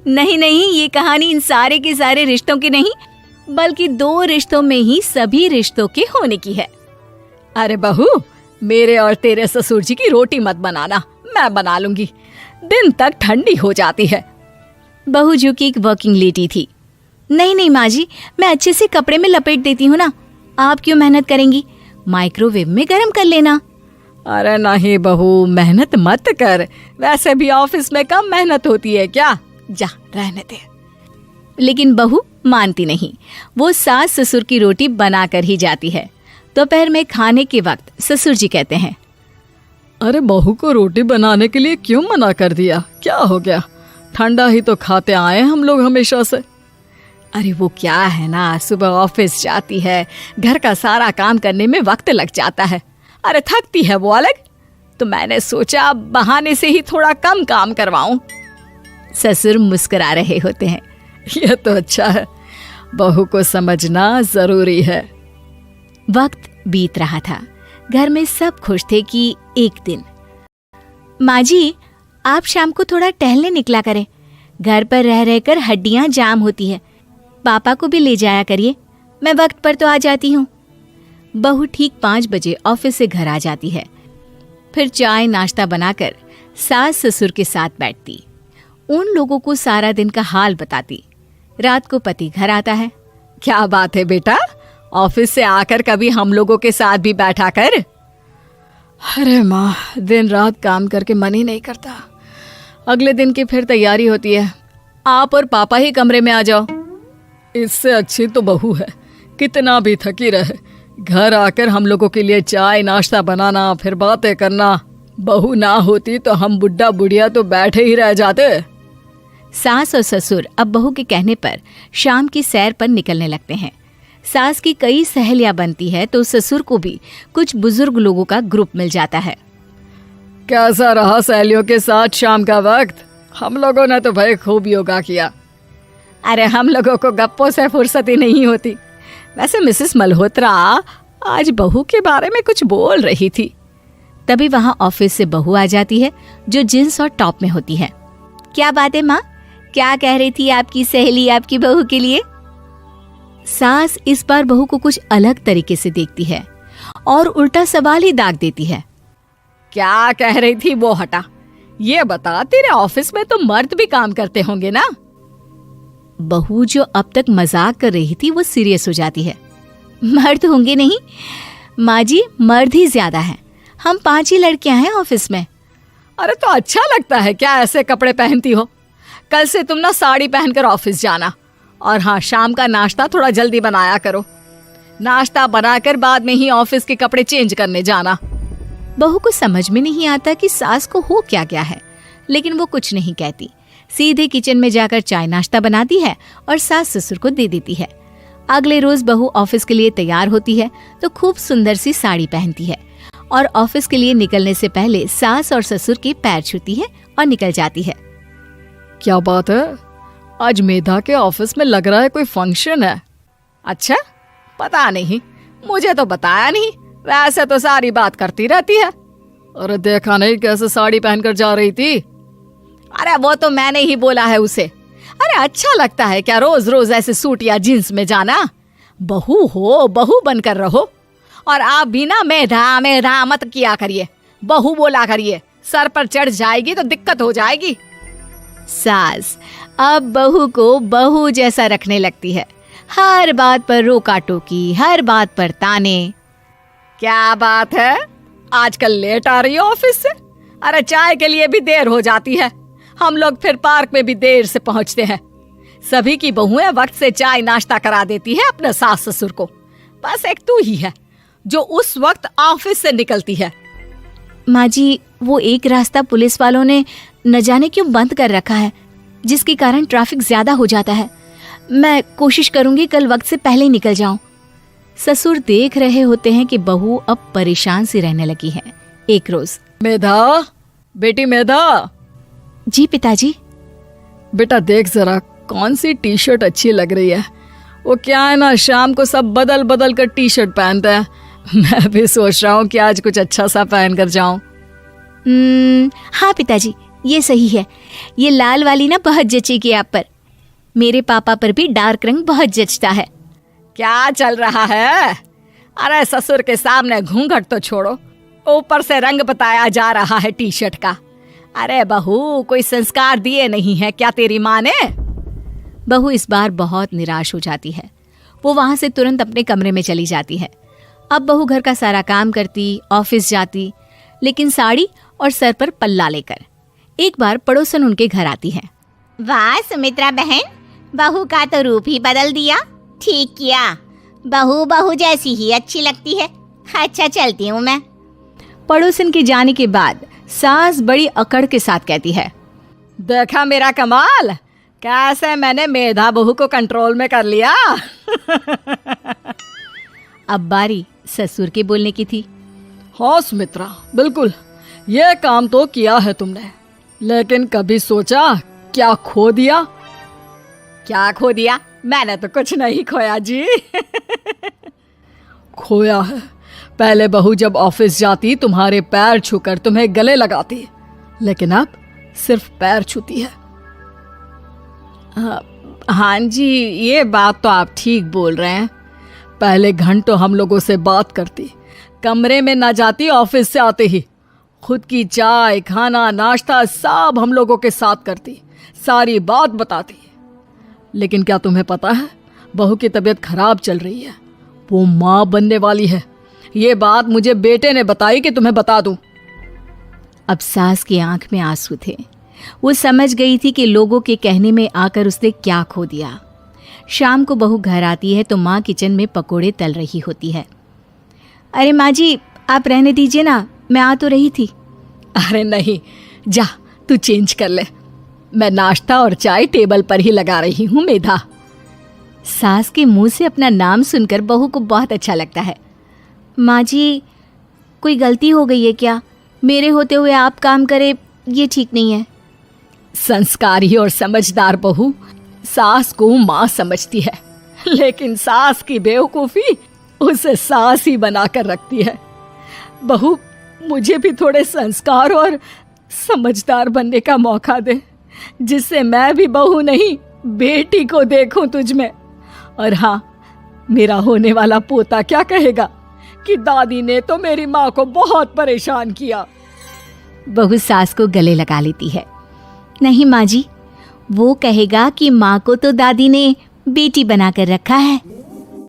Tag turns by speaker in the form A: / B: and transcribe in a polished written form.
A: नहीं नहीं, ये कहानी इन सारे के सारे रिश्तों की नहीं, बल्कि 2 रिश्तों में ही सभी रिश्तों के होने की है।
B: अरे बहू, मेरे और तेरे ससुर जी की रोटी मत बनाना, मैं बना लूंगी, दिन तक ठंडी हो जाती है।
A: बहू जो कि एक वर्किंग लेडी थी। नहीं नहीं माँ जी, मैं अच्छे से कपड़े में लपेट देती हूँ ना, आप क्यों मेहनत करेंगी, माइक्रोवेव में गर्म कर लेना।
B: अरे नहीं बहू, मेहनत मत कर, वैसे भी ऑफिस में कम मेहनत होती है क्या, जा रहने दे।
A: लेकिन बहू मानती नहीं, वो सास ससुर की रोटी बना कर ही जाती है। दोपहर में खाने के वक्त ससुर जी कहते हैं,
B: अरे बहू को रोटी बनाने के लिए क्यों मना कर दिया, क्या हो गया, ठंडा ही तो खाते आए हम लोग हमेशा से। अरे वो क्या है ना, सुबह ऑफिस जाती है, घर का सारा काम करने में वक्त लग जाता है, अरे थकती है वो अलग, तो मैंने सोचा बहाने से ही थोड़ा कम काम करवाऊं।
A: ससुर मुस्कुरा रहे होते हैं।
B: यह तो अच्छा है, बहू को समझना जरूरी है।
A: वक्त बीत रहा था, घर में सब खुश थे कि एक दिन, माँ जी आप शाम को थोड़ा टहलने निकला करें, घर पर रह रहकर हड्डियां जाम होती है, पापा को भी ले जाया करिए, मैं वक्त पर तो आ जाती हूँ। बहू ठीक 5 बजे ऑफिस से घर आ जाती है। फिर चाय नाश्ता बनाकर सास ससुर के साथ बैठती, उन लोगों को सारा दिन का हाल बताती। रात को पति घर आता है।
B: क्या बात है बेटा, ऑफिस से आकर कभी हम लोगों के साथ भी बैठा कर। अरे माँ, दिन रात काम करके मन ही नहीं करता, अगले दिन की फिर तैयारी होती है, आप और पापा ही कमरे में आ जाओ। इससे अच्छी तो बहू है, कितना भी थकी रहे, घर आकर हम लोगों के लिए चाय नाश्ता बनाना, फिर बातें करना। बहू ना होती तो हम बुढ़ा बुढ़िया तो बैठे ही रह जाते।
A: सास और ससुर अब बहू के कहने पर शाम की सैर पर निकलने लगते हैं। सास की कई सहेलियां बनती है तो ससुर को भी कुछ बुजुर्ग लोगों का ग्रुप मिल जाता है।
B: कैसा रहा सहेलियों के साथ शाम का वक्त? हम लोगों ने तो भाई खूब योगा किया।
A: अरे हम लोगों को गप्पों से फुर्सत ही नहीं होती।
B: वैसे मिसेस मल्होत्रा आज बहू के बारे में कुछ बोल रही थी।
A: तभी वहां ऑफिस से बहू आ जाती है जो जींस और टॉप में होती है। क्या बात है माँ, क्या कह रही थी आपकी सहेली आपकी बहू के लिए? सास इस बार बहू को कुछ अलग तरीके से देखती है और उल्टा सवाल ही दाग देती है।
B: क्या कह रही थी वो हटा, ये बता, तेरे ऑफिस में तो मर्द भी काम करते होंगे ना?
A: बहू जो अब तक मजाक कर रही थी वो सीरियस हो जाती है। मर्द होंगे नहीं माँ जी, मर्द ही ज्यादा हैं, हम 5 ही लड़कियां हैं ऑफिस में।
B: अरे तो अच्छा लगता है क्या ऐसे कपड़े पहनती हो? कल से तुम ना साड़ी पहनकर ऑफिस जाना, और हाँ, शाम का नाश्ता थोड़ा जल्दी बनाया करो, नाश्ता बनाकर बाद में ही ऑफिस के कपड़े चेंज करने जाना।
A: बहू को समझ में नहीं आता कि सास को हो क्या गया है, लेकिन वो कुछ नहीं कहती, सीधे किचन में जाकर चाय नाश्ता बनाती है और सास ससुर को दे देती है। अगले रोज बहू ऑफिस के लिए तैयार होती है तो खूब सुंदर सी साड़ी पहनती है और ऑफिस के लिए निकलने से पहले सास और ससुर के पैर छूती है और निकल जाती है।
B: क्या बात है, आज मेधा के ऑफिस में लग रहा है कोई फंक्शन है। अच्छा, पता नहीं, मुझे तो बताया नहीं, वैसे तो सारी बात करती रहती है। अरे देखा नहीं कैसे साड़ी पहनकर जा रही थी? अरे वो तो मैंने ही बोला है उसे। अरे अच्छा लगता है क्या रोज रोज ऐसे सूट या जींस में जाना? बहू हो, बहू बनकर रहो, और आप भी ना मेधा मेधा मत किया करिए, बहू बोला करिए, सर पर चढ़ जाएगी तो दिक्कत हो जाएगी।
A: सास अब बहू को बहू जैसा रखने लगती है, हर बात पर रोका टोकी, हर बात पर ताने।
B: क्या बात है, आजकल लेट आ रही हो ऑफिस से? अरे चाय के लिए भी देर हो जाती है, हम लोग फिर पार्क में भी देर से पहुंचते हैं। सभी की बहुएं वक्त से चाय नाश्ता करा देती है अपने सास ससुर को, बस एक तू ही है जो उस वक्त ऑफिस से निकलती है।
A: माँ जी, वो एक रास्ता पुलिस वालों ने न जाने क्यों बंद कर रखा है, जिसके कारण ट्रैफिक ज्यादा हो जाता है। मैं कोशिश करूंगी कल वक्त से पहले ही निकल जाऊं। ससुर देख रहे होते हैं कि बहू अब परेशान सी रहने लगी है। एक रोज,
B: मेधा, बेटी मेधा।
A: जी पिताजी।
B: बेटा देख जरा कौन सी टी शर्ट अच्छी लग रही है। वो क्या है ना, शाम को सब बदल बदल कर टी शर्ट पहनते हैं, मैं भी सोच रहा हूँ कि आज कुछ अच्छा सा पहन कर जाऊं।
A: हाँ पिताजी, ये सही है, ये लाल वाली ना बहुत जचेगी आप पर। मेरे पापा पर भी डार्क रंग बहुत जचता है।
B: क्या चल रहा है? अरे ससुर के सामने घूंघट तो छोड़ो, ऊपर से रंग बताया जा रहा है टी शर्ट का। अरे बहू, कोई संस्कार दिए नहीं है क्या तेरी माँ ने?
A: बहू इस बार बहुत निराश हो जाती है। वो वहां से तुरंत अपने कमरे में चली जाती है। अब बहू घर का सारा काम करती, ऑफिस जाती, लेकिन साड़ी और सर पर पल्ला लेकर। एक बार पड़ोसन उनके घर आती है।
C: वाह सुमित्रा बहन, बहू का तो रूप ही बदल दिया। ठीक किया, बहू बहू जैसी ही अच्छी लगती है। अच्छा चलती हूँ मैं।
A: पड़ोसन के जाने के बाद सास बड़ी अकड़ के साथ कहती है,
B: देखा मेरा कमाल, कैसे मैंने मेधा बहू को कंट्रोल में कर लिया।
A: अब बारी ससुर के बोलने की थी।
B: हाँ सुमित्रा, बिल्कुल, ये काम तो किया है तुमने, लेकिन कभी सोचा क्या खो दिया? क्या खो दिया? मैंने तो कुछ नहीं खोया जी। खोया है, पहले बहू जब ऑफिस जाती तुम्हारे पैर छूकर तुम्हें गले लगाती, लेकिन अब सिर्फ पैर छूती है। हाँ जी, ये बात तो आप ठीक बोल रहे हैं। पहले घंटों हम लोगों से बात करती, कमरे में ना जाती, ऑफिस से आते ही खुद की चाय, खाना, नाश्ता सब हम लोगों के साथ करती, सारी बात बताती। लेकिन क्या तुम्हें पता है, बहू की तबीयत खराब चल रही है, वो माँ बनने वाली है। ये बात मुझे बेटे ने बताई कि तुम्हें बता दूं।
A: अब सास की आंख में आंसू थे। वो समझ गई थी कि लोगों के कहने में आकर उसने क्या खो दिया। शाम को बहू घर आती है तो माँ किचन में पकोड़े तल रही होती है। अरे माँ जी, आप रहने दीजिए ना, मैं आ तो रही थी।
B: अरे नहीं, जा तू चेंज कर ले, मैं नाश्ता और चाय टेबल पर ही लगा रही हूँ मेधा।
A: सास के मुंह से अपना नाम सुनकर बहू को बहुत अच्छा लगता है। माँ जी, कोई गलती हो गई है क्या? मेरे होते हुए आप काम करे, ये ठीक नहीं है।
B: संस्कारी और समझदार बहू सास को माँ समझती है, लेकिन सास की बेवकूफ़ी उसे सास ही बनाकर रखती है। बहू, मुझे भी थोड़े संस्कार और समझदार बनने का मौका दे, जिससे मैं भी बहू नहीं बेटी को देखूं तुझ में। और हाँ, मेरा होने वाला पोता क्या कहेगा कि दादी ने तो मेरी माँ को बहुत परेशान किया।
A: बहू सास को गले लगा लेती है। नहीं माँ जी, वो कहेगा कि माँ को तो दादी ने बेटी बनाकर रखा है।